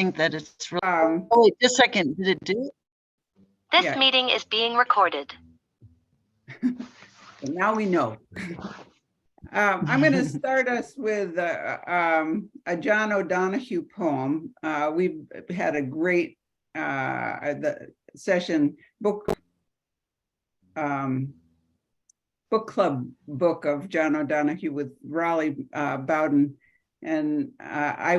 think that it's really. Oh, wait, just a second. Did it do it? This meeting is being recorded. Now we know. I'm going to start us with a John O'Donohue poem. We've had a great session book club book of John O'Donohue with Raleigh Bowden, and I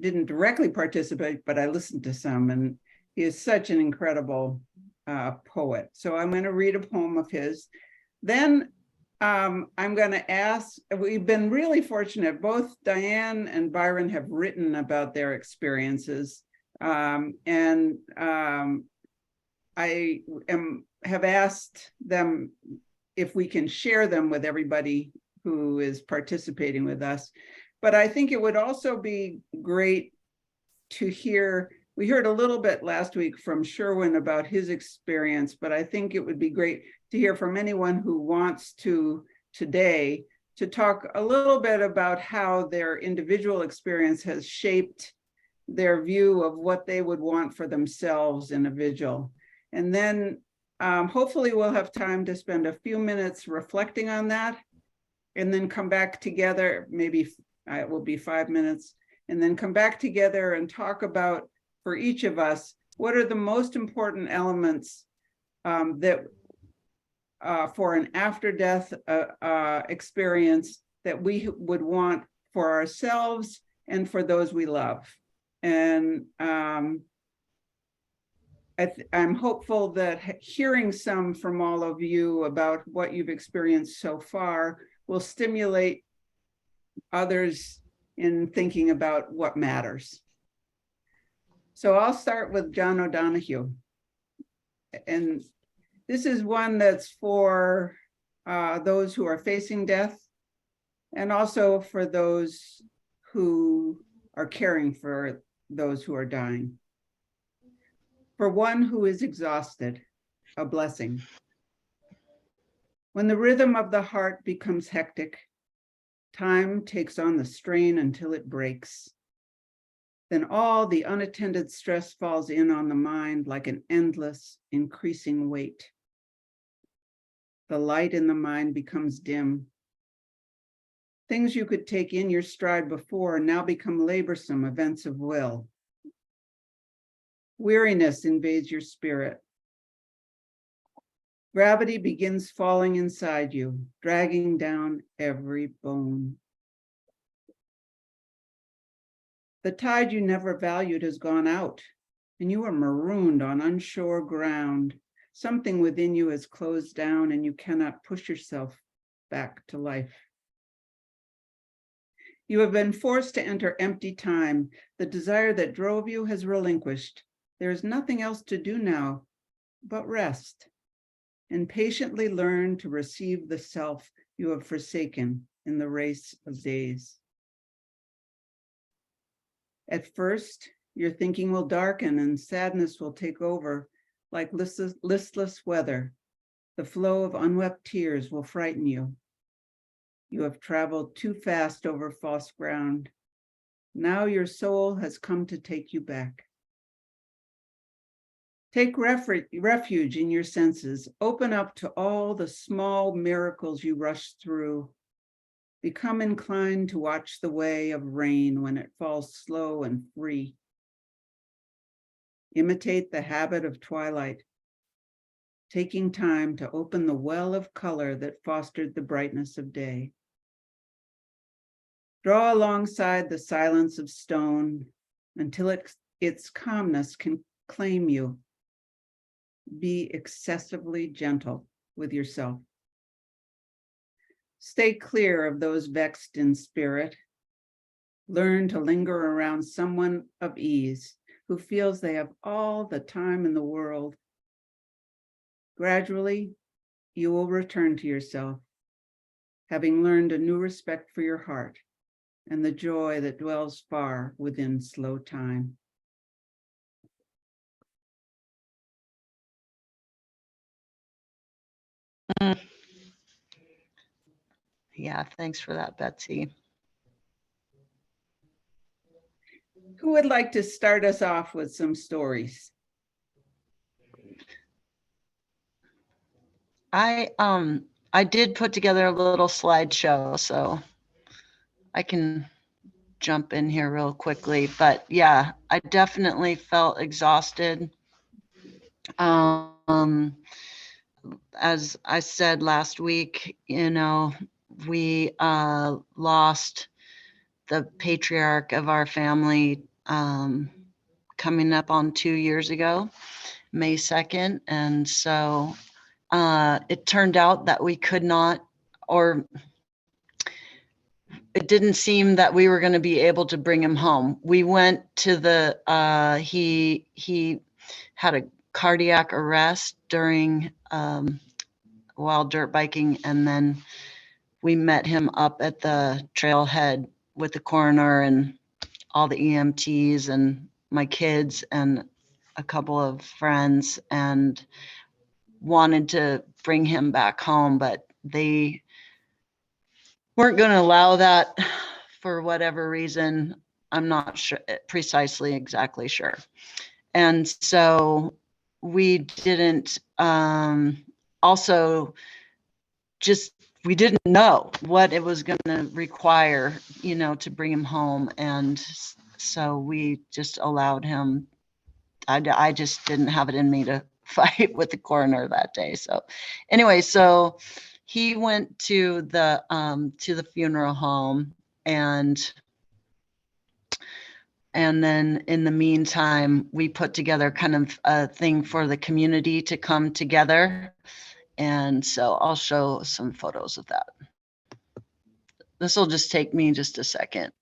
didn't directly participate, but I listened to some, and he is such an incredible poet. So I'm going to read a poem of his. Then I'm going to ask, we've been really fortunate, both Diane and Byron have written about their experiences, and I have asked them if we can share them with everybody who is participating with us. But I think it would also be great to hear, we heard a little bit last week from Sherwin about his experience, but I think it would be great to hear from anyone who wants to today to talk a little bit about how their individual experience has shaped their view of what they would want for themselves in a vigil. And then hopefully we'll have time to spend a few minutes reflecting on that and then come back together, maybe it will be 5 minutes, and then come back together and talk about, for each of us, what are the most important elements that for an after-death experience that we would want for ourselves and for those we love. And I'm hopeful that hearing some from all of you about what you've experienced so far will stimulate others in thinking about what matters. So I'll start with John O'Donohue. And this is one that's for those who are facing death, and also for those who are caring for those who are dying. For one who is exhausted, a blessing. When the rhythm of the heart becomes hectic, time takes on the strain until it breaks. Then all the unattended stress falls in on the mind like an endless, increasing weight. The light in the mind becomes dim. Things you could take in your stride before now become laborsome events of will. Weariness invades your spirit. Gravity begins falling inside you, dragging down every bone. The tide you never valued has gone out, and you are marooned on unsure ground. Something within you has closed down, and you cannot push yourself back to life. You have been forced to enter empty time. The desire that drove you has relinquished. There is nothing else to do now but rest and patiently learn to receive the self you have forsaken in the race of days. At first, your thinking will darken and sadness will take over like listless weather. The flow of unwept tears will frighten you. You have traveled too fast over false ground. Now your soul has come to take you back. Take refuge in your senses. Open up to all the small miracles you rush through. Become inclined to watch the way of rain when it falls slow and free. Imitate the habit of twilight, taking time to open the well of color that fostered the brightness of day. Draw alongside the silence of stone until its calmness can claim you. Be excessively gentle with yourself. Stay clear of those vexed in spirit. Learn to linger around someone of ease who feels they have all the time in the world. Gradually, you will return to yourself, having learned a new respect for your heart and the joy that dwells far within slow time. Yeah, thanks for that, Betsy. Who would like to start us off with some stories? I did put together a little slideshow, so I can jump in here real quickly. But yeah, I definitely felt exhausted. As I said last week, we lost the patriarch of our family coming up on 2 years ago, May 2nd. And so it turned out that we could not, or it didn't seem that we were going to be able to bring him home. We went to he had a cardiac arrest during while dirt biking, and then we met him up at the trailhead with the coroner and all the EMTs and my kids and a couple of friends, and wanted to bring him back home, but they weren't going to allow that for whatever reason. I'm not sure precisely exactly sure. And so we didn't also just we didn't know what it was going to require, to bring him home. And so we just allowed him. I just didn't have it in me to fight with the coroner that day. So anyway, so he went to the funeral home, and then in the meantime, we put together kind of a thing for the community to come together. And so I'll show some photos of that. This will just take me just a second.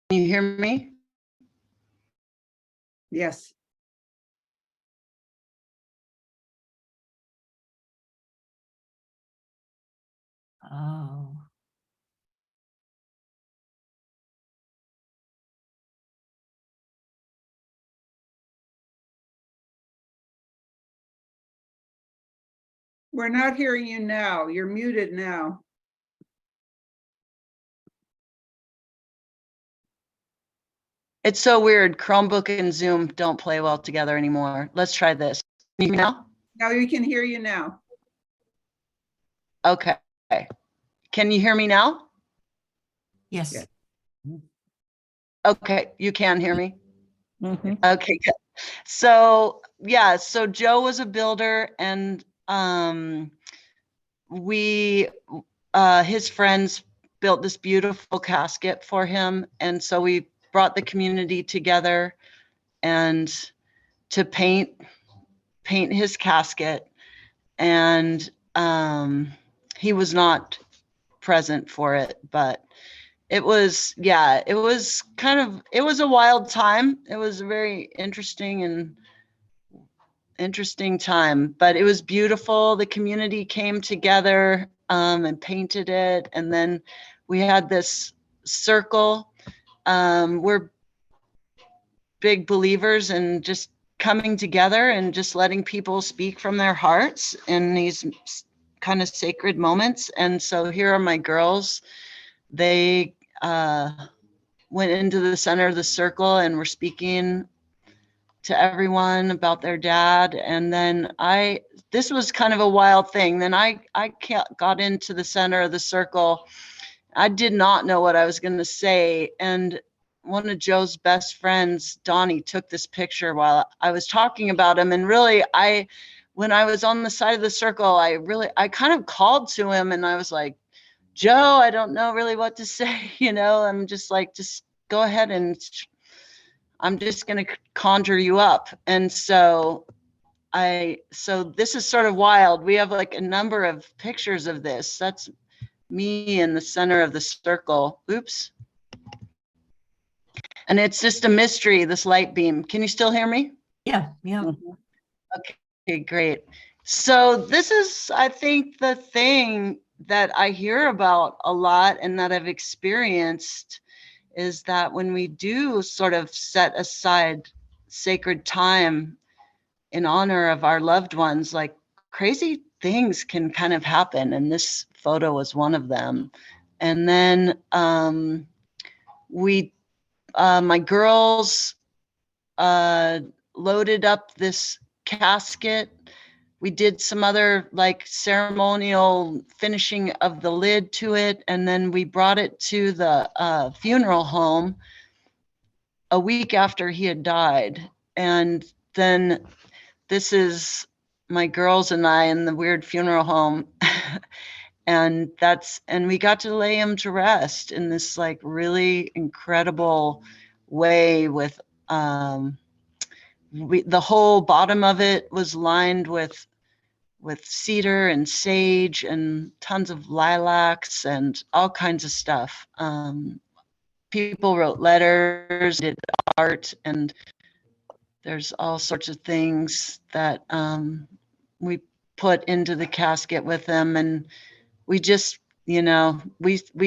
Can you hear me? Yes. Oh. We're not hearing you now. You're muted now. It's so weird. Chromebook and Zoom don't play well together anymore. Let's try this. Can you hear me now? Now we can hear you now. Okay. Can you hear me now? Yes. Yeah. Okay, you can hear me? Mhm. Okay, good. So yeah, so Joe was a builder, and his friends built this beautiful casket for him, and so we brought the community together and to paint his casket, and he was not present for it, but it was it was a wild time. It was a very interesting time, but it was beautiful. The community came together and painted it, and then we had this circle. We're big believers in just coming together and just letting people speak from their hearts in these kind of sacred moments. And so here are my girls. They went into the center of the circle and were speaking to everyone about their dad. And then this was kind of a wild thing. Then I got into the center of the circle. I did not know what I was going to say. And one of Joe's best friends, Donnie, took this picture while I was talking about him. And really, when I was on the side of the circle, I kind of called to him, and I was like, Joe, I don't know really what to say. I'm just like, just go ahead, and I'm just going to conjure you up. And so this is sort of wild. We have like a number of pictures of this. That's me in the center of the circle. Oops. And it's just a mystery, this light beam. Can you still hear me? Yeah. Okay, great. So this is, I think, the thing that I hear about a lot and that I've experienced is that when we do sort of set aside sacred time in honor of our loved ones, like crazy things can kind of happen. And this photo was one of them. And then my girls loaded up this casket. We did some other like ceremonial finishing of the lid to it. And then we brought it to the funeral home a week after he had died. And then this is my girls and I in the weird funeral home. And we got to lay him to rest in this like really incredible way with, the whole bottom of it was lined with cedar and sage and tons of lilacs and all kinds of stuff. People wrote letters, did art, and there's all sorts of things that we put into the casket with them. And we just, we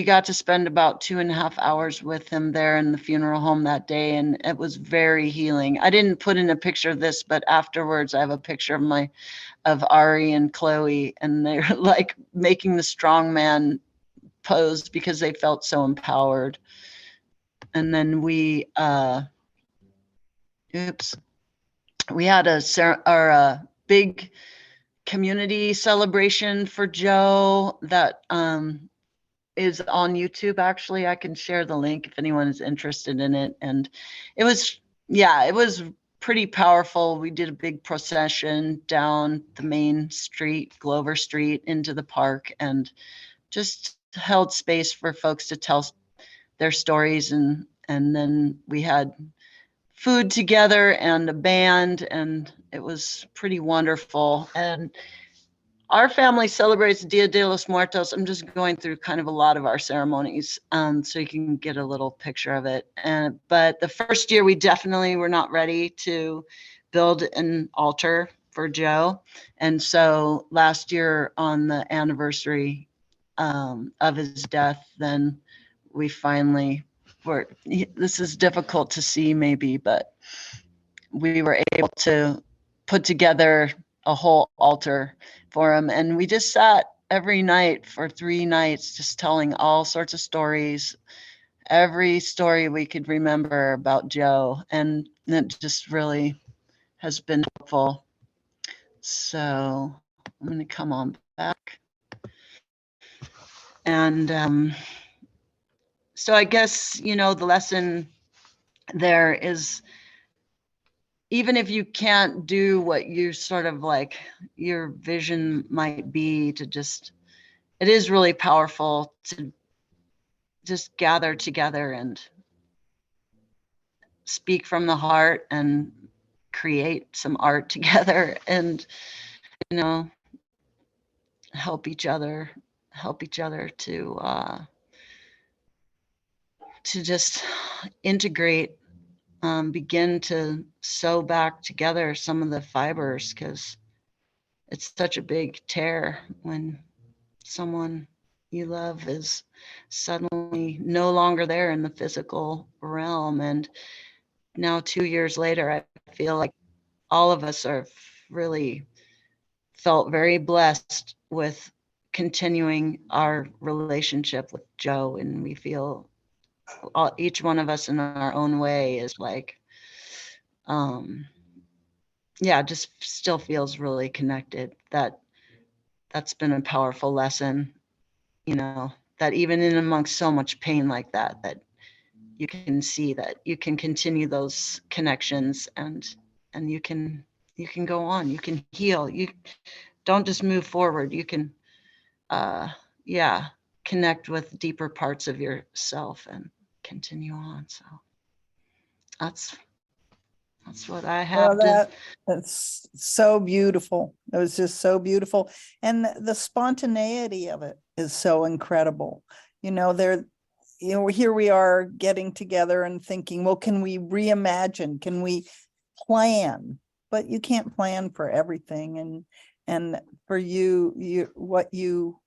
got to spend about 2.5 hours with him there in the funeral home that day. And it was very healing. I didn't put in a picture of this, but afterwards I have a picture of Ari and Chloe, and they're like making the strongman pose because they felt so empowered. And then we had a big community celebration for Joe that is on YouTube. Actually, I can share the link if anyone is interested in it. And it was pretty powerful. We did a big procession down the main street, Glover Street, into the park, and just held space for folks to tell their stories. And then we had food together and a band, and it was pretty wonderful. And our family celebrates Dia de los Muertos. I'm just going through kind of a lot of our ceremonies, so you can get a little picture of it. But the first year, we definitely were not ready to build an altar for Joe. And so last year, on the anniversary of his death, then we finally were, this is difficult to see maybe, but we were able to put together a whole altar for him. And we just sat every night for 3 nights, just telling all sorts of stories, every story we could remember about Joe. And it just really has been helpful. So I'm going to come on back. And so I guess, the lesson there is, even if you can't do what you sort of like your vision might be, it is really powerful to just gather together and speak from the heart and create some art together, and help each other to just integrate, begin to sew back together some of the fibers, because it's such a big tear when someone you love is suddenly no longer there in the physical realm. And now 2 years later, I feel like all of us are really felt very blessed with continuing our relationship with Joe. And we feel each one of us in our own way is like, just still feels really connected. That's been a powerful lesson, that even in amongst so much pain like that you can see that you can continue those connections, and you can go on, you can heal, you don't just move forward, you can connect with deeper parts of yourself and continue on. So that's what I have. That's so beautiful. It was just so beautiful. And the spontaneity of it is so incredible. Here we are getting together and thinking, well, can we reimagine? Can we plan? But you can't plan for everything. And for you, what you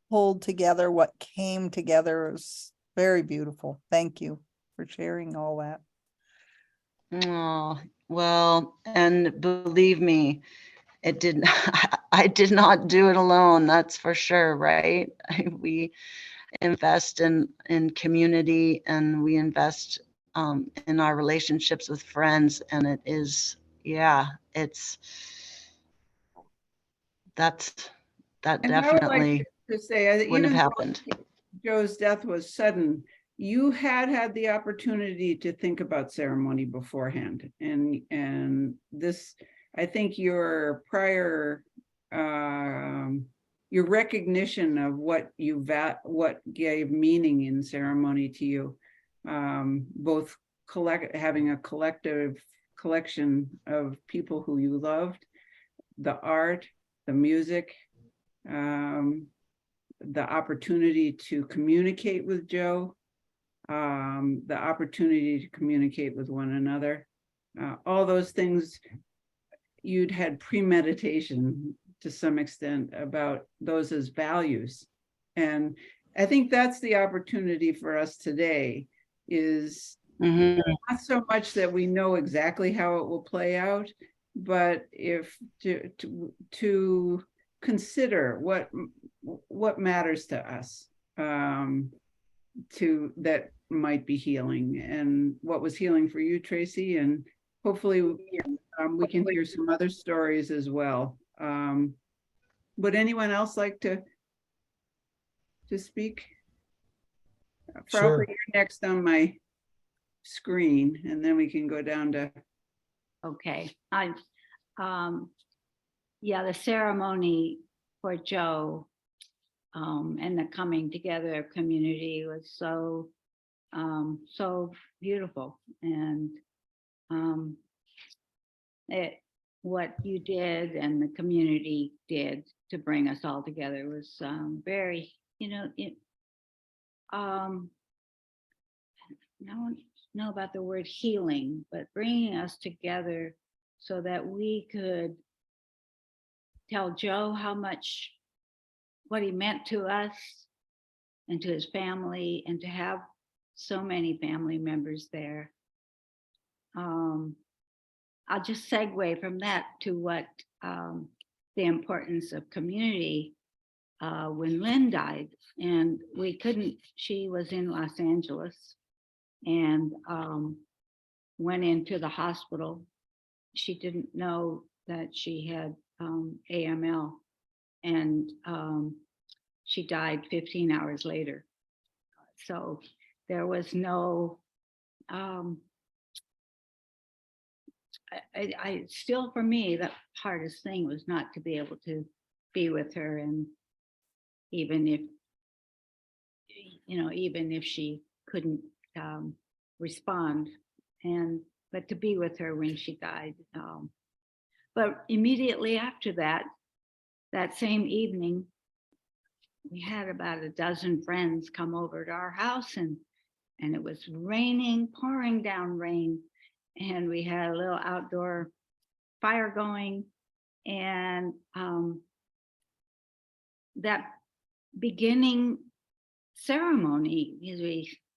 pulled together, what came together is very beautiful. Thank you for sharing all that. Oh, Well, and believe me, it did I did not do it alone, that's for sure, right? We invest in community, and we invest in our relationships with friends, and it is, yeah, it's that And I would like definitely to say, wouldn't even have though happened. Joe's death was sudden, you had the opportunity to think about ceremony beforehand. And this, I think your prior, your recognition of what what gave meaning in ceremony to you, both having a collective collection of people who you loved, the art, the music, the opportunity to communicate with Joe, the opportunity to communicate with one another, all those things. You'd had premeditation to some extent about those as values. And I think that's the opportunity for us today, is Mhm. not so much that we know exactly how it will play out, but if to consider what matters to us, to that might be healing, and what was healing for you, Tracy, and hopefully we can hear some other stories as well. Would anyone else like to speak? Frauke, you're next on my screen, and then we can go down to. Okay, yeah, the ceremony for Joe and the coming together of community was so beautiful. And what you did and the community did to bring us all together was very, I don't know about the word healing, but bringing us together so that we could tell Joe how much, what he meant to us and to his family, and to have so many family members there. I'll just segue from that to what the importance of community when Lynn died, and we couldn't, she was in Los Angeles and went into the hospital. She didn't know that she had AML, and she died 15 hours later. So there was no, I still, for me, the hardest thing was not to be able to be with her. And even if, even if she couldn't respond, but to be with her when she died. But immediately after that, that same evening, we had about a dozen friends come over to our house, and it was raining, pouring down rain. And we had a little outdoor fire going. And that beginning ceremony,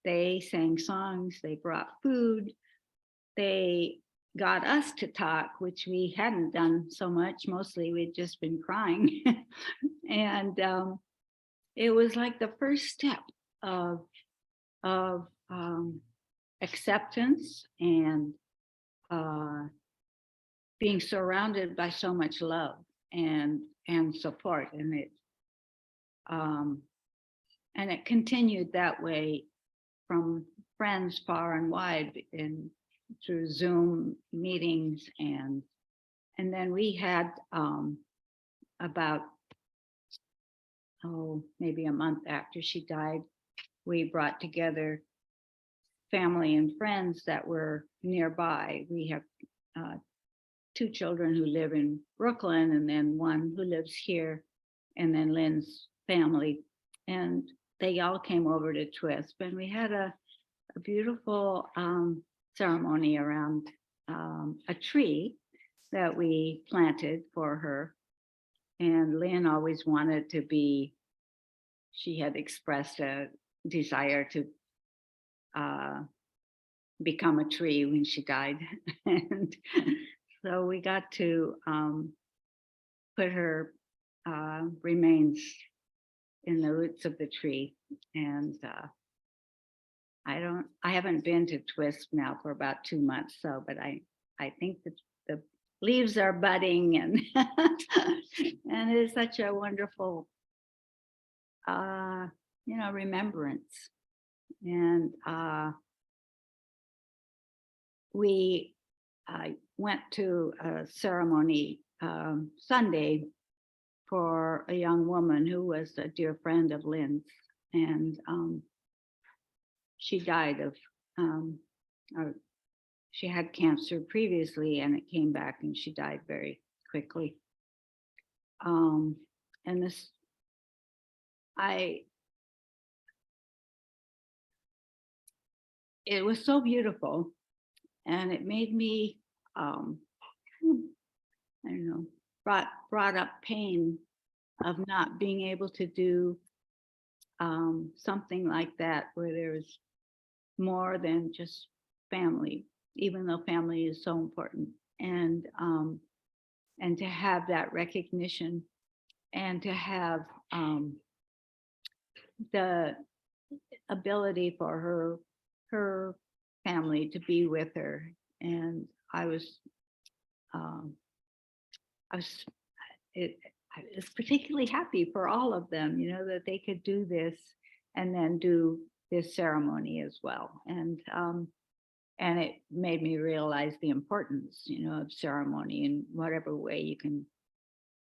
they sang songs, they brought food, they got us to talk, which we hadn't done so much. Mostly we'd just been crying. And it was like the first step of acceptance and being surrounded by so much love and support. And it continued that way from friends far and wide, and through Zoom meetings. And then we had about, maybe a month after she died, we brought together family and friends that were nearby. We have 2 children who live in Brooklyn, and then one who lives here, and then Lynn's family. And they all came over to Twisp, and we had a beautiful ceremony around a tree that we planted for her. And Lynn always wanted to be, she had expressed a desire to become a tree when she died. And so we got to put her remains in the roots of the tree. And I haven't been to Twist now for about 2 months. So, but I think that the leaves are budding, and and it is such a wonderful, remembrance. And we went to a ceremony Sunday for a young woman who was a dear friend of Lynn's, and she died of, she had cancer previously, and it came back, and she died very quickly. And this, it was so beautiful, and it made me, I don't know, brought up pain of not being able to do something like that, where there's more than just family, even though family is so important, and to have that recognition, and to have the ability for her family to be with her. And I was particularly happy for all of them, that they could do this and then do this ceremony as well. And it made me realize the importance, of ceremony in whatever way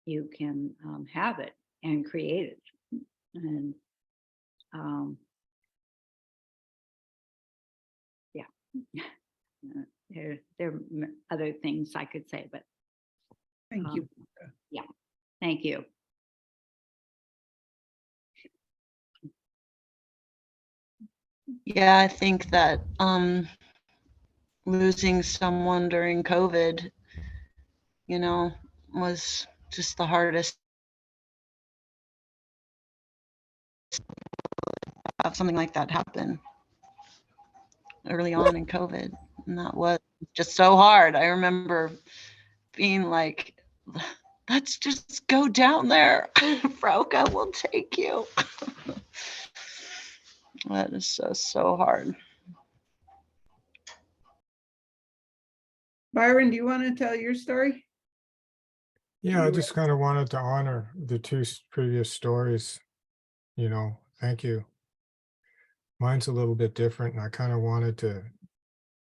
you can have it and create it. And there are other things I could say, but Thank you. thank you. Yeah, I think that losing someone during COVID, was just the hardest. Have something like that happen early on in COVID, and that was just so hard. I remember being like, let's just go down there. Frauke will take you. That is so hard. Byron, do you want to tell your story? Yeah, I just kind of wanted to honor the two previous stories. Thank you. Mine's a little bit different, and I kind of wanted to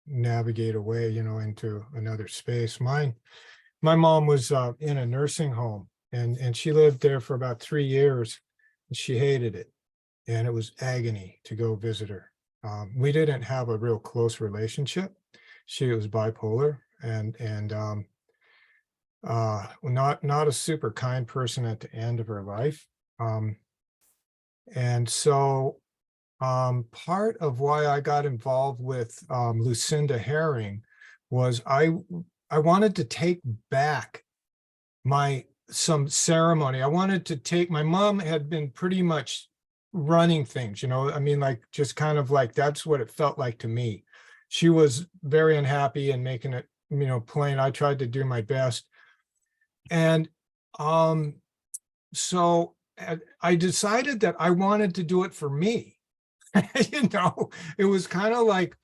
navigate away, into another space. My mom was in a nursing home, and she lived there for about 3 years, and she hated it, and it was agony to go visit her. We didn't have a real close relationship. She was bipolar, and not a super kind person at the end of her life. And so part of why I got involved with Lucinda Herring was I wanted to take back some ceremony. I wanted to take, my mom had been pretty much running things, like just kind of like, that's what it felt like to me. She was very unhappy and making it, plain. I tried to do my best. And so I decided that I wanted to do it for me. It was kind of like,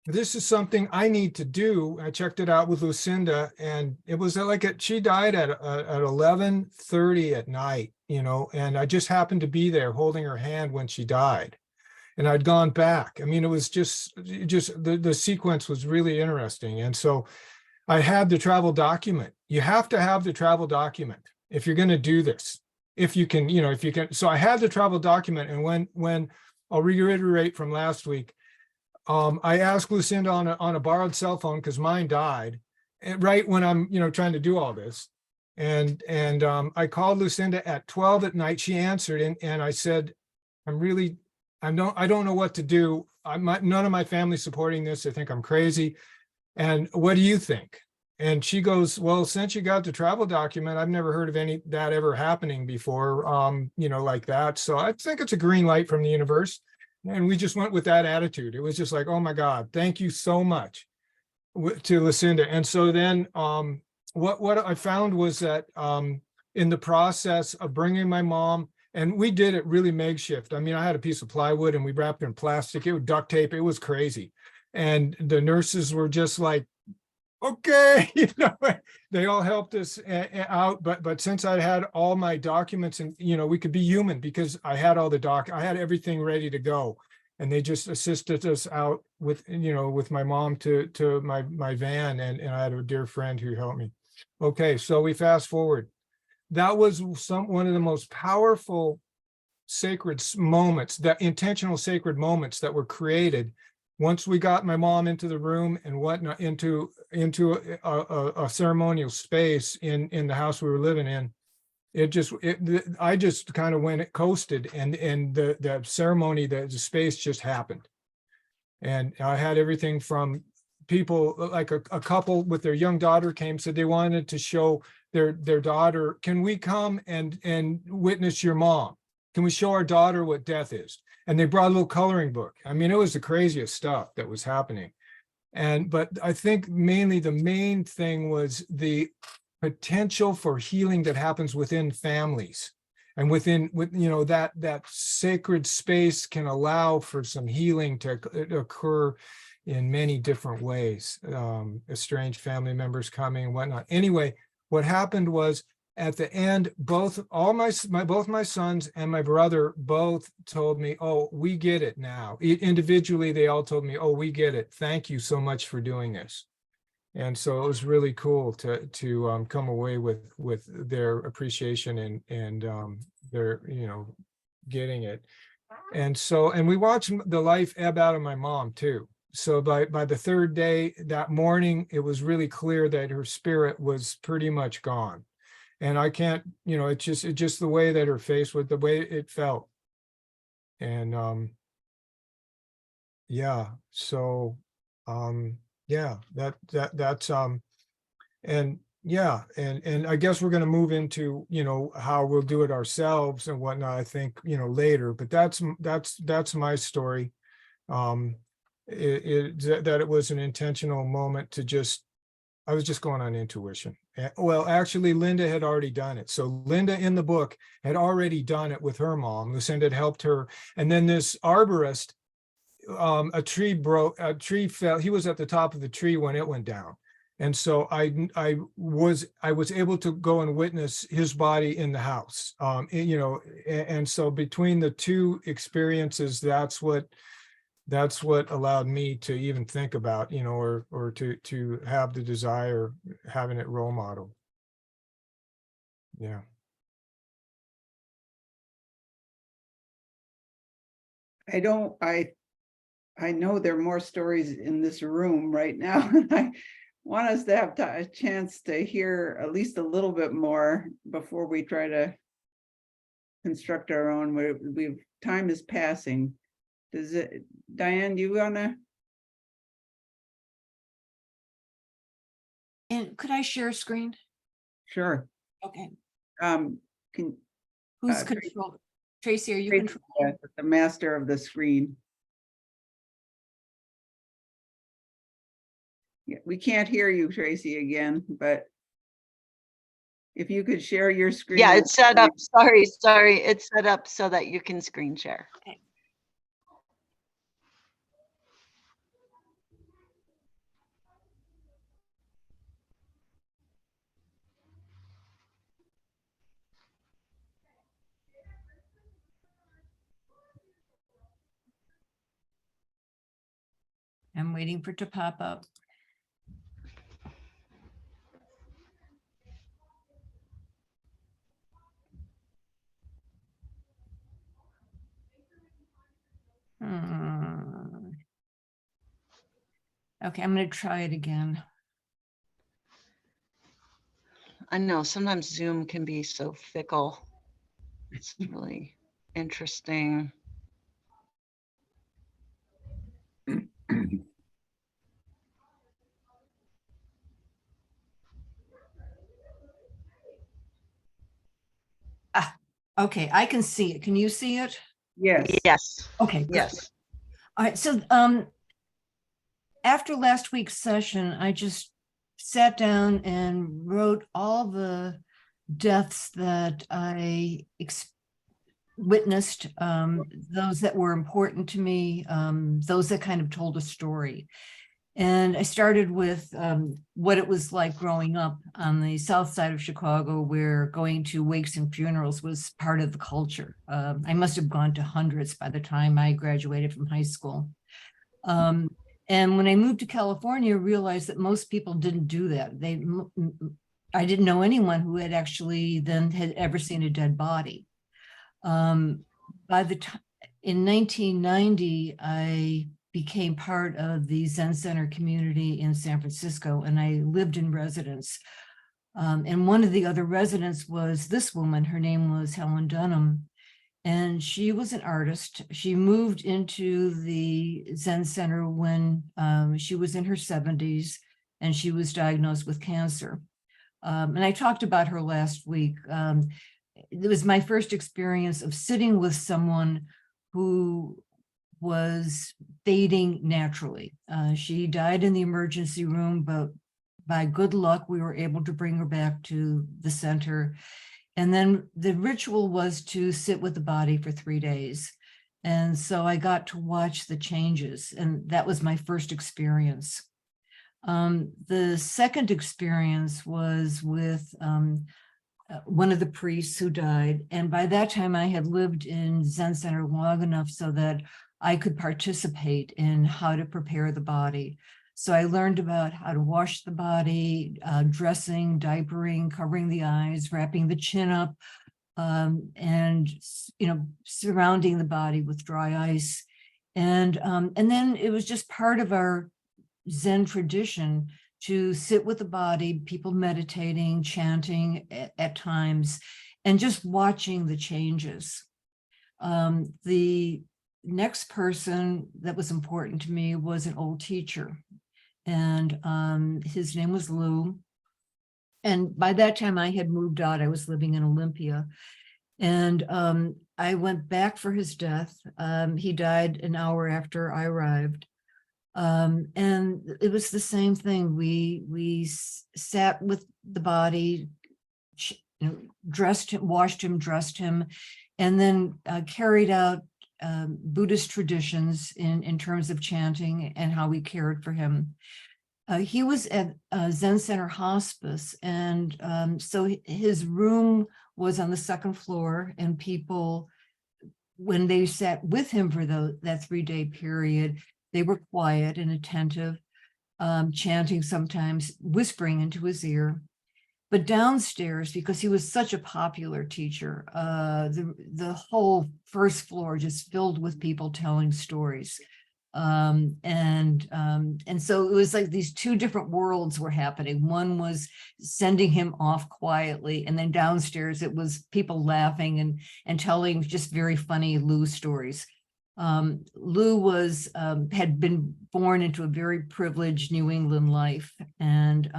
this is something I need to do. I checked it out with Lucinda, and it was like she died at 11:30 at night, and I just happened to be there holding her hand when she died. And I'd gone back. I mean, it was just the sequence was really interesting. And so I had the travel document. You have to have the travel document if you're going to do this. If you can. So I had the travel document, and when I'll reiterate from last week, I asked Lucinda on a borrowed cell phone because mine died, right when I'm trying to do all this, and I called Lucinda at 12 at night. She answered, and I said, I don't know what to do. None of my family's supporting this. I think I'm crazy. And what do you think? And she goes, well, since you got the travel document, I've never heard of any that ever happening before, like that. So I think it's a green light from the universe. And we just went with that attitude. It was just like, oh my God, thank you so much to Lucinda. And so then what I found was that in the process of bringing my mom, and we did it really makeshift. I mean, I had a piece of plywood and we wrapped it in plastic. It was duct tape. It was crazy. And the nurses were just like, okay, they all helped us out. But since I had all my documents and, we could be human because I had all I had everything ready to go. And they just assisted us out with, with my mom to my van. And I had a dear friend who helped me. Okay, so we fast forward. That was one of the most powerful sacred moments, that intentional sacred moments that were created once we got my mom into the room and whatnot, into a ceremonial space in the house we were living in. I just kind of went, it coasted, and the ceremony, the space just happened. And I had everything from people, like a couple with their young daughter came, said they wanted to show their daughter, can we come and witness your mom? Can we show our daughter what death is? And they brought a little coloring book. I mean, it was the craziest stuff that was happening. But I think mainly the main thing was the potential for healing that happens within families, and that sacred space can allow for some healing to occur in many different ways. Estranged family members coming and whatnot. Anyway, what happened was, at the end, both my sons and my brother both told me, oh, we get it now. Individually, they all told me, oh, we get it. Thank you so much for doing this. And so it was really cool to come away with their appreciation and their, getting it. And we watched the life ebb out of my mom too. So by the third day that morning, it was really clear that her spirit was pretty much gone. And I can't, it's just the way that her face was, the way it felt. And yeah, so that's and yeah, and I guess we're going to move into, how we'll do it ourselves and whatnot, I think, later. But that's my story. That it was an intentional moment I was just going on intuition. Well, actually, Linda had already done it. So Linda in the book had already done it with her mom. Lucinda had helped her. And then this arborist, a tree fell. He was at the top of the tree when it went down. And so I was able to go and witness his body in the house. And so between the two experiences, that's what allowed me to even think about, or to have the desire, having it role model. Yeah. I know there are more stories in this room right now. I want us to have a chance to hear at least a little bit more before we try to construct our own. Time is passing. Diane, do you wanna? And could I share a screen? Sure. Okay. Tracy, Who's control? Tracy, are you controlling? the master of the screen. Yeah, we can't hear you, Tracy, again, but if you could share your screen. Yeah, it's set up. Sorry. It's set up so that you can screen share. Okay. I'm waiting for it to pop up. Okay, I'm going to try it again. I know sometimes Zoom can be so fickle. It's really interesting. Okay, I can see it. Can you see it? Yes. Yes. Okay, good. Yes. All right, so after last week's session, I just sat down and wrote all the deaths that I witnessed, those that were important to me, those that kind of told a story. And I started with what it was like growing up on the south side of Chicago, where going to wakes and funerals was part of the culture. I must have gone to hundreds by the time I graduated from high school. And when I moved to California, I realized that most people didn't do that. I didn't know anyone who had actually then had ever seen a dead body. By the time in 1990, I became part of the Zen Center community in San Francisco, and I lived in residence. And one of the other residents was this woman. Her name was Helen Dunham, and she was an artist. She moved into the Zen Center when she was in her 70s, and she was diagnosed with cancer. And I talked about her last week. It was my first experience of sitting with someone who was fading naturally. She died in the emergency room, but by good luck, we were able to bring her back to the center. And then the ritual was to sit with the body for 3 days. And so I got to watch the changes, and that was my first experience. The second experience was with one of the priests who died. And by that time, I had lived in Zen Center long enough so that I could participate in how to prepare the body. So I learned about how to wash the body, dressing, diapering, covering the eyes, wrapping the chin up, and surrounding the body with dry ice. And then it was just part of our Zen tradition to sit with the body, people meditating, chanting at times, and just watching the changes. The next person that was important to me was an old teacher, and his name was Lou. And by that time I had moved out. I was living in Olympia, and I went back for his death. He died an hour after I arrived. And it was the same thing. We sat with the body, dressed him, washed him, dressed him, and then carried out Buddhist traditions in terms of chanting and how we cared for him. He was at Zen Center Hospice, and so his room was on the second floor, and people, when they sat with him for that 3-day period, they were quiet and attentive, chanting, sometimes whispering into his ear. But downstairs, because he was such a popular teacher, the whole first floor just filled with people telling stories. And so it was like these two different worlds were happening. One was sending him off quietly, and then downstairs it was people laughing and telling just very funny Lou stories. Lou had been born into a very privileged New England life, and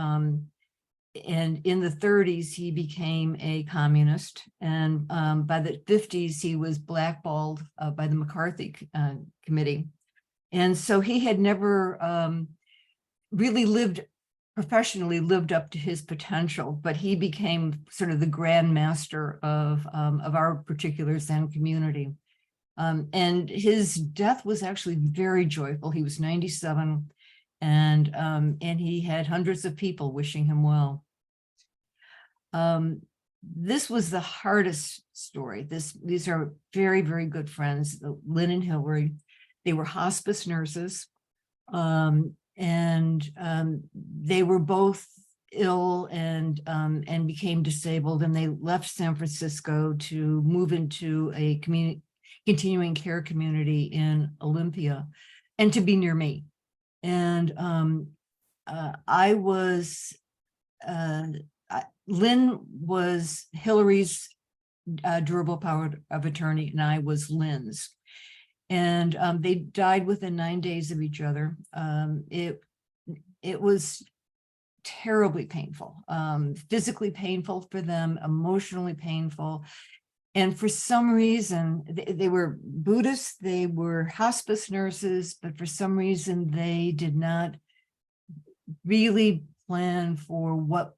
in the 30s he became a communist, and by the 50s he was blackballed by the McCarthy committee, and so he had never really professionally lived up to his potential, but he became sort of the grand master of our particular Zen community. And his death was actually very joyful. He was 97, and he had hundreds of people wishing him well. This was the hardest story. These are very, very good friends, Lynn and Hillary. They were hospice nurses, and they were both ill and became disabled, and they left San Francisco to move into a continuing care community in Olympia, and to be near me. And Lynn was Hillary's durable power of attorney, and I was Lynn's. And they died within 9 days of each other. It was terribly painful, physically painful for them, emotionally painful. And for some reason, they were Buddhists, they were hospice nurses, but for some reason, they did not really plan for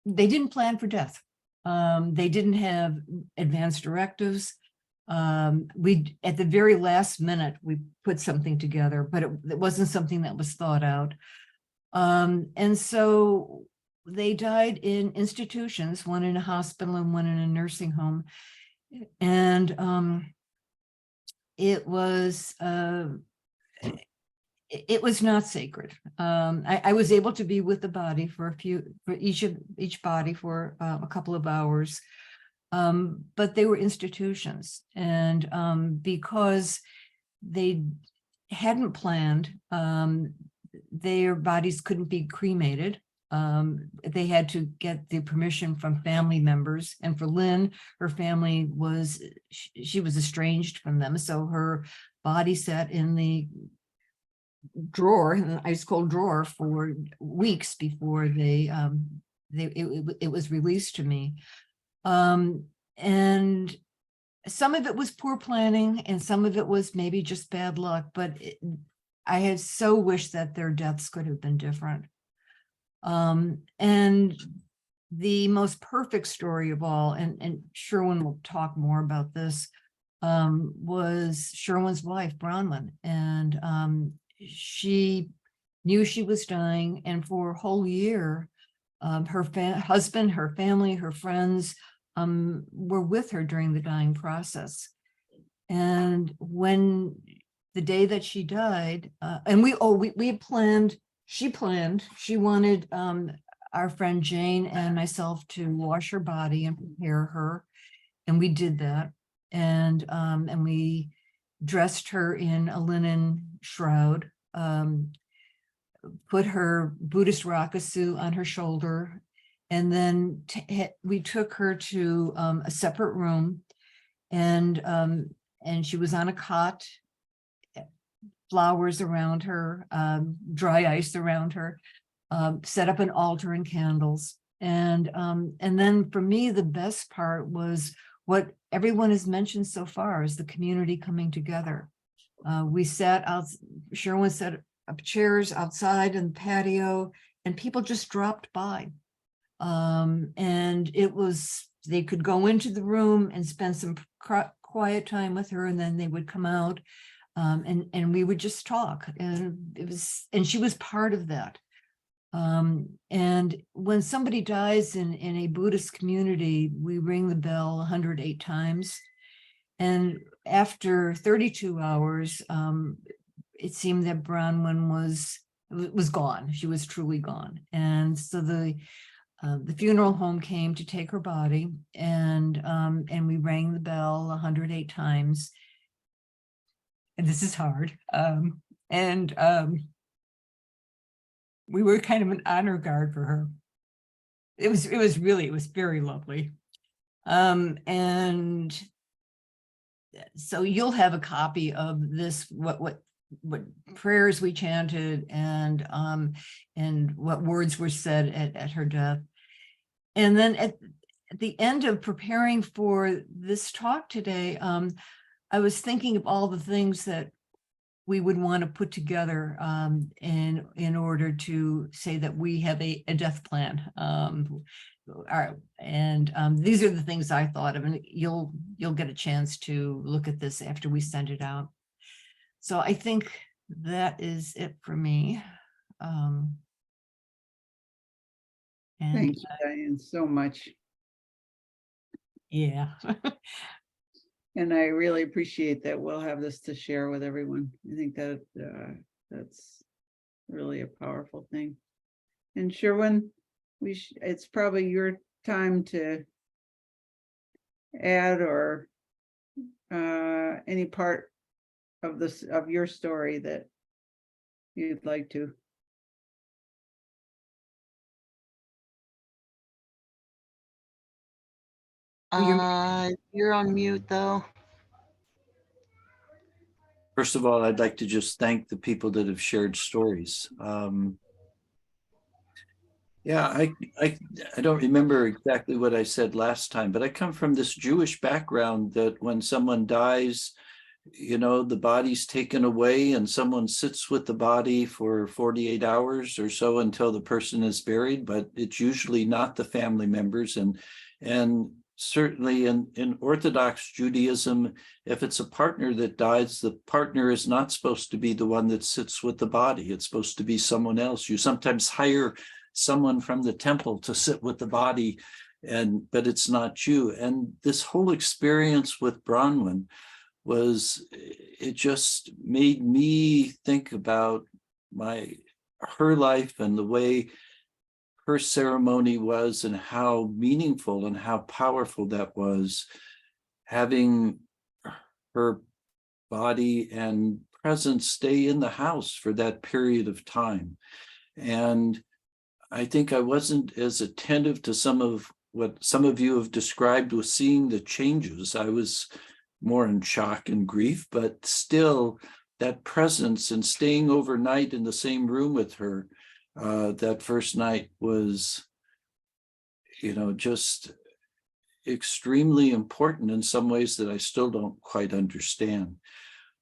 they didn't plan for death. They didn't have advanced directives. We, at the very last minute, we put something together, but it wasn't something that was thought out. And so they died in institutions, one in a hospital and one in a nursing home. And it was not sacred. I was able to be with the body for each body for a couple of hours, but they were institutions, and because they hadn't planned, their bodies couldn't be cremated. They had to get the permission from family members, and for Lynn, her family she was estranged from them, so her body sat in the drawer, in the ice cold drawer, for weeks before it was released to me. And some of it was poor planning, and some of it was maybe just bad luck, but I had so wished that their deaths could have been different. And the most perfect story of all, and Sherwin will talk more about this, was Sherwin's wife, Bronwyn. And she knew she was dying, and for a whole year, her husband, her family, her friends were with her during the dying process. And when the day that she died, and we had planned, she wanted our friend Jane and myself to wash her body and prepare her, and we did that. And we dressed her in a linen shroud, put her Buddhist rakusu on her shoulder, and then we took her to a separate room, and she was on a cot, flowers around her, dry ice around her, set up an altar and candles. And then for me, the best part was what everyone has mentioned so far, is the community coming together. We sat out, Sherwin set up chairs outside in the patio, and people just dropped by. And they could go into the room and spend some quiet time with her, and then they would come out, and we would just talk. And she was part of that. And when somebody dies in a Buddhist community, we ring the bell 108 times. And after 32 hours, it seemed that Bronwyn was gone. She was truly gone. And so the funeral home came to take her body, and we rang the bell 108 times. And this is hard. We were kind of an honor guard for her. It was very lovely. And so you'll have a copy of this, what prayers we chanted, and what words were said at her death. And then at the end of preparing for this talk today, I was thinking of all the things that we would want to put together in order to say that we have a death plan. These are the things I thought of, and you'll get a chance to look at this after we send it out. So I think that is it for me. Thank you, Diane, so much. Yeah. And I really appreciate that we'll have this to share with everyone. I think that that's really a powerful thing. And Sherwin, it's probably your time to add or any part of your story that you'd like to. You're on mute though. First of all, I'd like to just thank the people that have shared stories. Yeah, I don't remember exactly what I said last time, but I come from this Jewish background that when someone dies, the body's taken away and someone sits with the body for 48 hours or so until the person is buried, but it's usually not the family members. And certainly in Orthodox Judaism, if it's a partner that dies, the partner is not supposed to be the one that sits with the body. It's supposed to be someone else. You sometimes hire someone from the temple to sit with the body, but it's not you. And this whole experience with Bronwyn it just made me think about her life and the way her ceremony was and how meaningful and how powerful that was, having her body and presence stay in the house for that period of time. And I think I wasn't as attentive to some of what some of you have described with seeing the changes. I was more in shock and grief, but still that presence and staying overnight in the same room with her that first night was, just extremely important in some ways that I still don't quite understand.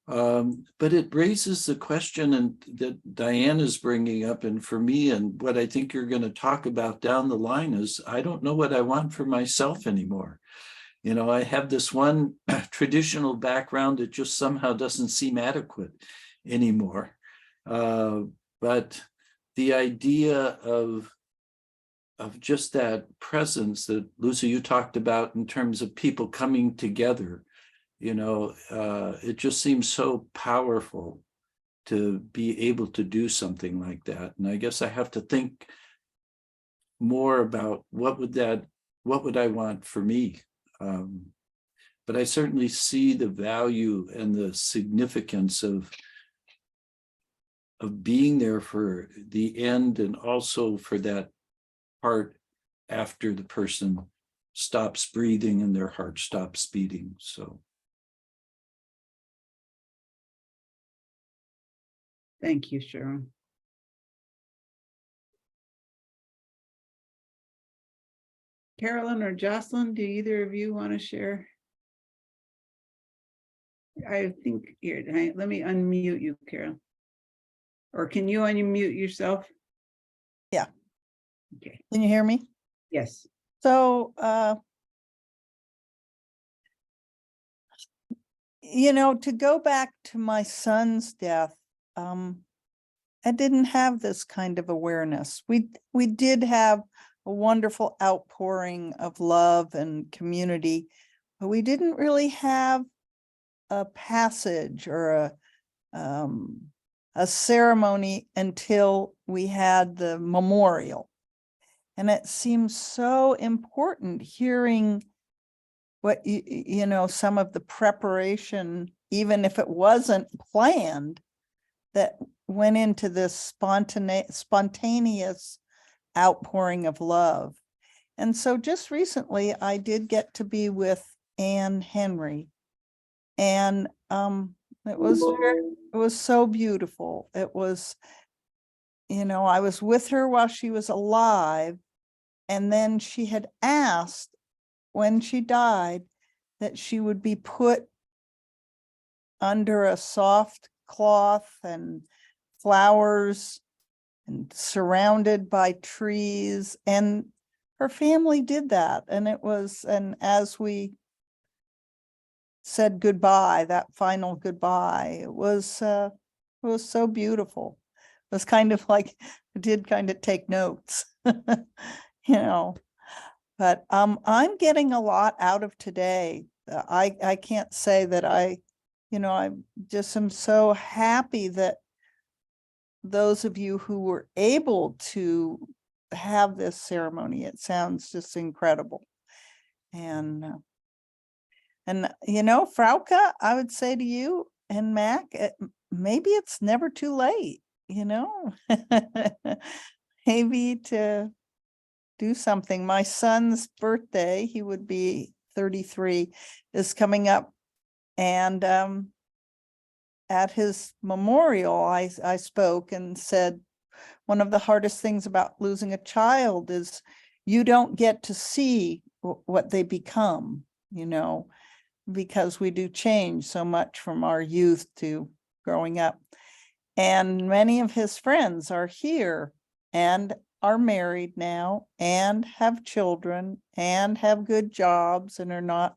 But it raises the question that Diane is bringing up, and for me, and what I think you're going to talk about down the line is, I don't know what I want for myself anymore. I have this one traditional background that just somehow doesn't seem adequate anymore. But the idea of just that presence that Lucy, you talked about in terms of people coming together, it just seems so powerful to be able to do something like that. And I guess I have to think more about what would I want for me. But I certainly see the value and the significance of being there for the end, and also for that part after the person stops breathing and their heart stops beating. So Thank you, Sharon. Carolyn or Jocelyn, do either of you want to share? I think here, let me unmute you, Carol. Or can you unmute yourself? Yeah. Okay. Can you hear me? Yes. So, to go back to my son's death, I didn't have this kind of awareness. We did have a wonderful outpouring of love and community, but we didn't really have a passage or a ceremony until we had the memorial. And it seems so important hearing what, some of the preparation, even if it wasn't planned, that went into this spontaneous outpouring of love. And so just recently, I did get to be with Anne Henry, and it was so beautiful. It was, I was with her while she was alive, and then she had asked when she died that she would be put under a soft cloth and flowers and surrounded by trees, and her family did that. And as we said goodbye, that final goodbye, it was so beautiful. It was kind of like, I did kind of take notes, but I'm getting a lot out of today. I can't say that I just am so happy that those of you who were able to have this ceremony, it sounds just incredible. And Frauke, I would say to you and Mac, maybe it's never too late, maybe to do something. My son's birthday, he would be 33, is coming up. And at his memorial, I spoke and said, one of the hardest things about losing a child is you don't get to see what they become, you know, because we do change so much from our youth to growing up. And many of his friends are here and are married now and have children and have good jobs and are not,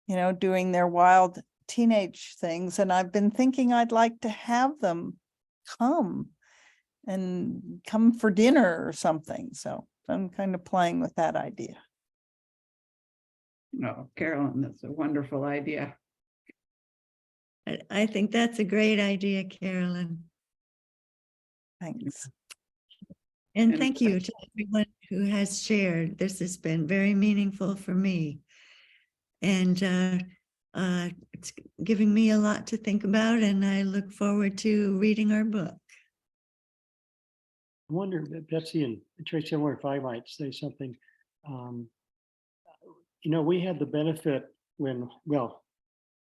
you know, doing their wild teenage things. And I've been thinking I'd like to have them come for dinner or something. So I'm kind of playing with that idea. No, Carolyn, that's a wonderful idea. I think that's a great idea, Carolyn. Thanks. And And- thank you to everyone who has shared. This has been very meaningful for me. And it's giving me a lot to think about, and I look forward to reading our book. I wonder, Betsy and Tracy, I wonder if I might say something. You know, we had the benefit when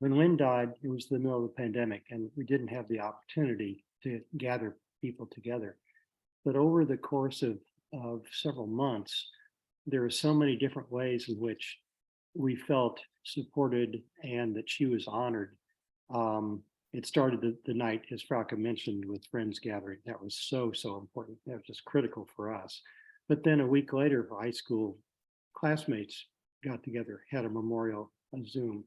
Lynn died, it was the middle of the pandemic, and we didn't have the opportunity to gather people together. But over the course of several months, there are so many different ways in which we felt supported and that she was honored. It started the night, as Frauke mentioned, with Friends Gathering. That was so important. That was just critical for us. But then a week later, high school classmates got together, had a memorial on Zoom.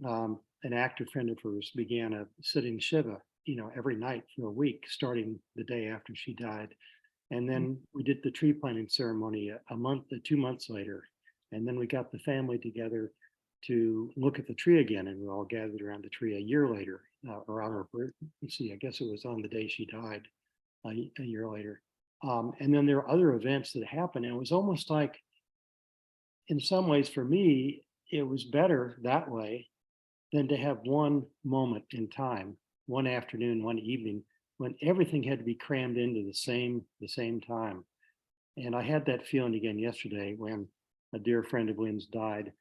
An actor friend of hers began a sitting Shiva, you know, every night for a week, starting the day after she died. And then we did the tree planting ceremony a month, 2 months later. And then we got the family together to look at the tree again, and we all gathered around the tree a year later, around her birthday. I guess it was on the day she died, a year later. And then there are other events that happened, and it was almost like, in some ways for me, it was better that way than to have one moment in time, one afternoon, one evening, when everything had to be crammed into the same time. And I had that feeling again yesterday when a dear friend of Lynn's died,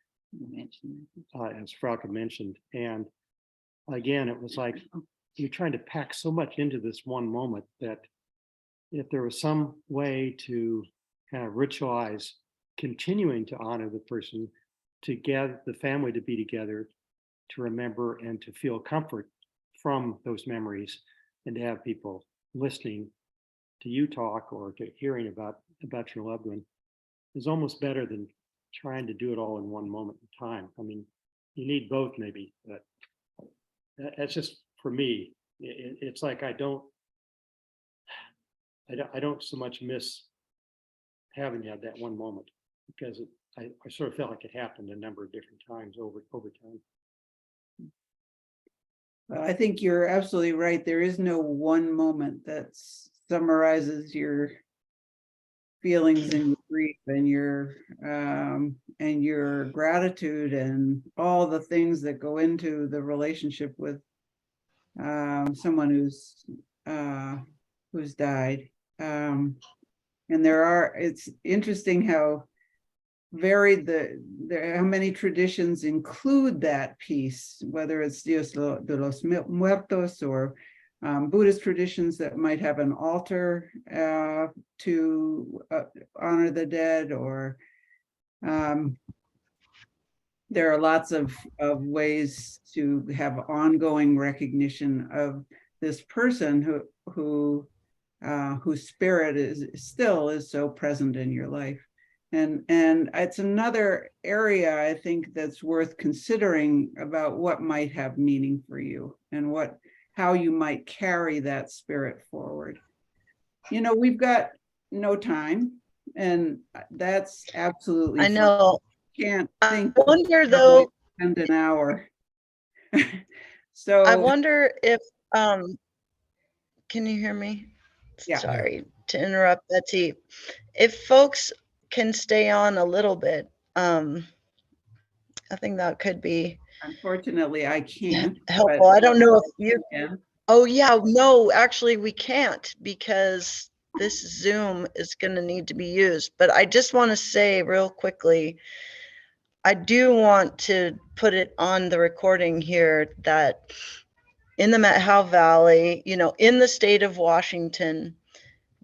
as Frauke mentioned. And again, it was like you're trying to pack so much into this one moment that if there was some way to kind of ritualize continuing to honor the person, to get the family to be together, to remember and to feel comfort from those memories, and to have people listening to you talk or to hearing about your loved one, is almost better than trying to do it all in one moment in time. I mean, you need both maybe, but that's just for me. It's like I don't so much miss having had that one moment, because I sort of felt like it happened a number of different times over time. Well, I think you're absolutely right. There is no one moment that summarizes your feelings and your grief and your gratitude and all the things that go into the relationship with someone who's died. And it's interesting how varied how many traditions include that piece, whether it's Dios de los Muertos or Buddhist traditions that might have an altar to honor the dead, or there are lots of ways to have ongoing recognition of this person whose spirit is so present in your life. And it's another area I think that's worth considering about what might have meaning for you and how you might carry that spirit forward. You know, we've got no time, and that's absolutely I fine. know. Can't I think. wonder though, Spend an hour. So I wonder if, can you hear me? Yeah. Sorry to interrupt, Betsy. If folks can stay on a little bit, I think that could be unfortunately, I can't. helpful. I don't know if you, can. oh yeah, no, actually we can't, because this Zoom is going to need to be used. But I just want to say real quickly, I do want to put it on the recording here that in the Methow Valley, you know, in the state of Washington,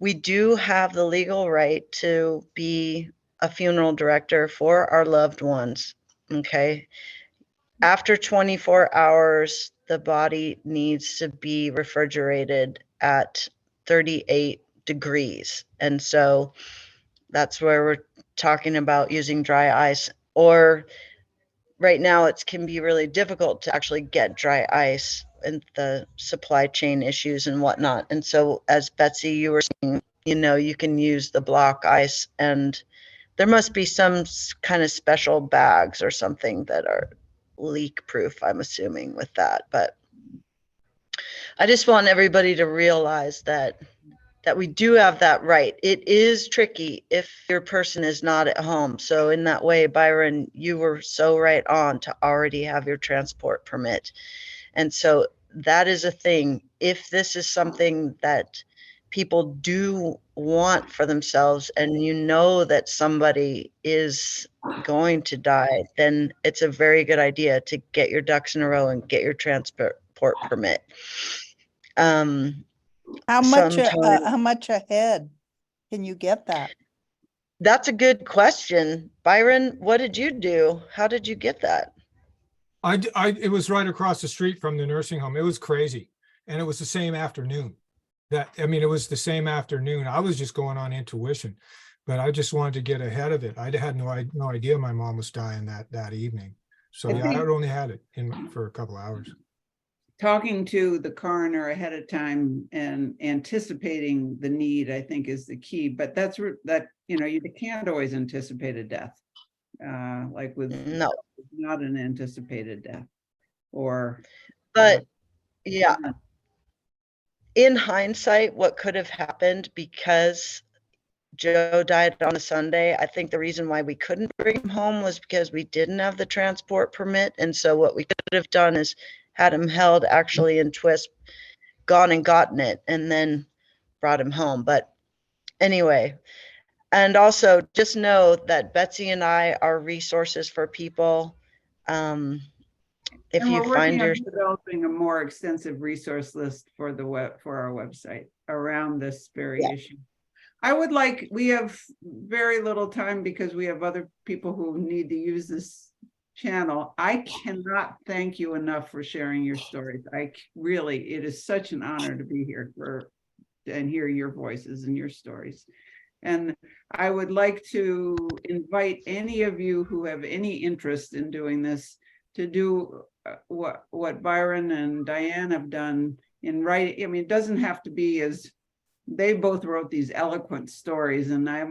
we do have the legal right to be a funeral director for our loved ones. Okay. After 24 hours, the body needs to be refrigerated at 38 degrees. And so that's where we're talking about using dry ice, or right now it can be really difficult to actually get dry ice and the supply chain issues and whatnot. And so, as Betsy, you were saying, you can use the block ice, and there must be some kind of special bags or something that are leak proof, I'm assuming, with that. But I just want everybody to realize that we do have that right. It is tricky if your person is not at home. So in that way, Byron, you were so right on to already have your transport permit. And so that is a thing. If this is something that people do want for themselves, and you know that somebody is going to die, then it's a very good idea to get your ducks in a row and get your transport permit. How Sometime. much ahead can you get that? That's a good question. Byron, what did you do? How did you get that? It was right across the street from the nursing home. It was crazy. And it was the same afternoon. It was the same afternoon. I was just going on intuition, but I just wanted to get ahead of it. I had no idea my mom was dying that evening. So I yeah, think- I only had it for a couple of hours. Talking to the coroner ahead of time and anticipating the need, I think, is the key. But you can't always anticipate a death. Like with No. not an anticipated death, or. But yeah, in hindsight, what could have happened, because Joe died on a Sunday, I think the reason why we couldn't bring him home was because we didn't have the transport permit. And so what we could have done is had him held actually in Twist, gone and gotten it, and then brought him home. But anyway, and also just know that Betsy and I are resources for people. If And you we're find working your on developing a more extensive resource list for our website around this very issue. We have very little time because we have other people who need to use this channel. I cannot thank you enough for sharing your stories. It is such an honor to be here and hear your voices and your stories. And I would like to invite any of you who have any interest in doing this to do what Byron and Diane have done in writing. I mean, it doesn't have to be as they both wrote these eloquent stories, and I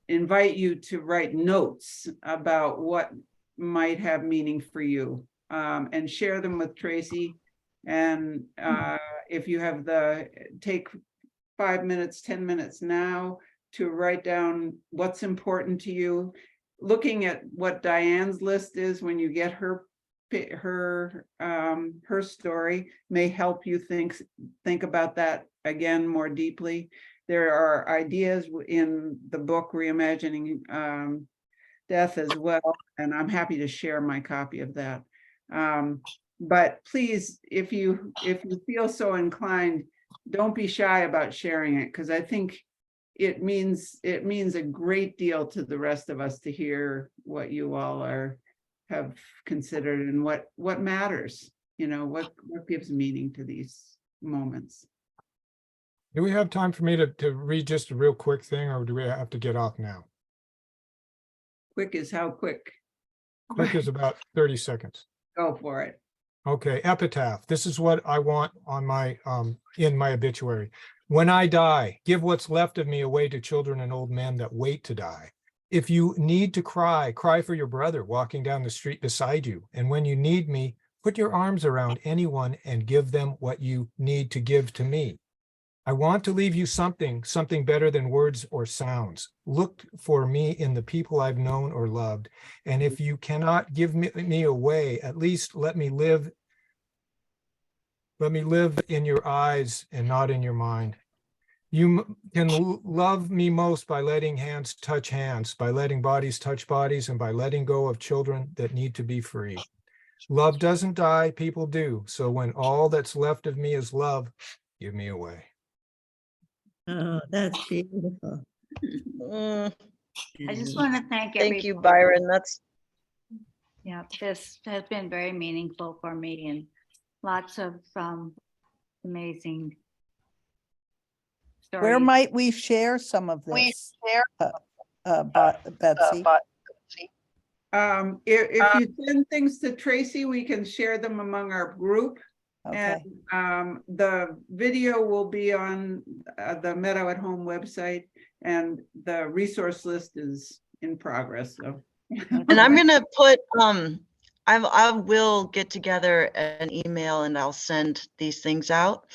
invite you to write notes about what might have meaning for you, and share them with Tracy. And if you have take 5 minutes, 10 minutes now to write down what's important to you, looking at what Diane's list is when you get her story may help you think about that again more deeply. There are ideas in the book Reimagining Death as well, and I'm happy to share my copy of that. But please, if you feel so inclined, don't be shy about sharing it, because I think it means a great deal to the rest of us to hear what you all have considered and what matters, what gives meaning to these moments. Do we have time for me to read just a real quick thing, or do we have to get off now? Quick is how quick? Quick is about 30 seconds. Go for it. Okay, epitaph. This is what I want on my in my obituary. When I die, give what's left of me away to children and old men that wait to die. If you need to cry, cry for your brother walking down the street beside you. And when you need me, put your arms around anyone and give them what you need to give to me. I want to leave you something better than words or sounds. Look for me in the people I've known or loved. And if you cannot give me away, at least let me live in your eyes and not in your mind. You can love me most by letting hands touch hands, by letting bodies touch bodies, and by letting go of children that need to be free. Love doesn't die, people do. So when all that's left of me is love, give me away. Oh, that's beautiful. Mm, I just want to thank thank you, everybody. Byron. That's Yeah, this has been very meaningful for me and lots of amazing Where stories. might we share some of this? Betsy? If you send things to Tracy, we can share them among our group. Okay, And the video will be on the Meadow at Home website, and the resource list is in progress, so. and I'm gonna put I will get together an email and I'll send these things out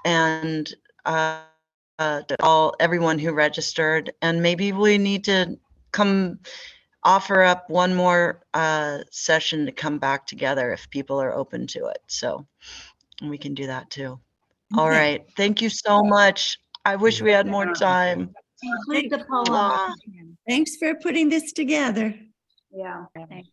and to everyone who registered, and maybe we need to come offer up one more session to come back together if people are open to it. So we can do that too. All Okay. right. Thank you so much. I wish we had more time. Include the poem. Ah. Thanks for putting this together. Yeah, thanks.